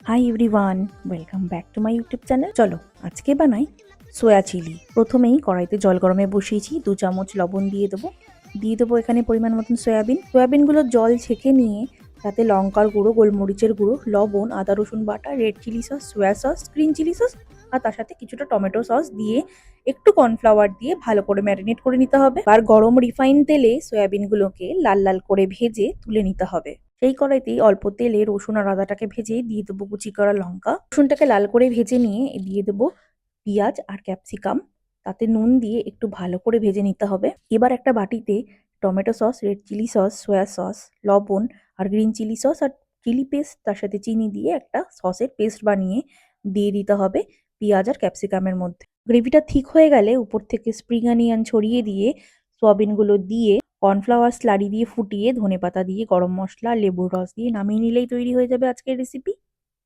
Hi everyone, welcome back to my YouTube channel. চলো আজকে বানাই সোয়া চিলি। প্রথমেই কড়াইতে জল গরমে বসিয়েছি, 2 চামচ লবণ দিয়ে দেবো এখানে পরিমাণ মতন সয়াবিনগুলো জল ছেঁকে নিয়ে তাতে লঙ্কার গুঁড়ো, গোলমরিচের গুঁড়ো, লবণ, আদা রসুন বাটা, red chilli sauce, soya sauce, green chilli sauce আর তার সাথে কিছুটা টমেটো সস দিয়ে একটু কর্নফ্লাওয়ার দিয়ে ভালো করে ম্যারিনেট করে নিতে হবে। আর গরম রিফাইন তেলে সয়াবিনগুলোকে লাল লাল করে ভেজে তুলে নিতে হবে। সেই কড়াইতেই অল্প তেলে রসুন আর আদাটাকে ভেজে দিয়ে দেবো কুচি করা লঙ্কা। রসুনটাকে লাল করে ভেজে নিয়ে দিয়ে দেবো পেঁয়াজ আর ক্যাপসিকাম। তাতে নুন দিয়ে একটু ভালো করে ভেজে নিতে হবে। এবার একটা বাটিতে tomato sauce, red chilli sauce, soya sauce, লবণ আর গ্রিন চিলি সস আর চিলি পেস্ট, তার সাথে চিনি দিয়ে একটা সসের পেস্ট বানিয়ে দিয়ে দিতে হবে পেঁয়াজ আর ক্যাপসিকামের মধ্যে। গ্রেভিটা ঠিক হয়ে গেলে উপর থেকে স্প্রিং অনিয়ন ছড়িয়ে দিয়ে সয়াবিনগুলো দিয়ে কর্নফ্লাওয়ার স্লারি দিয়ে ফুটিয়ে ধনেপাতা দিয়ে গরম মশলা লেবুর রস দিয়ে নামিয়ে নিলেই তৈরি হয়ে যাবে আজকের রেসিপি।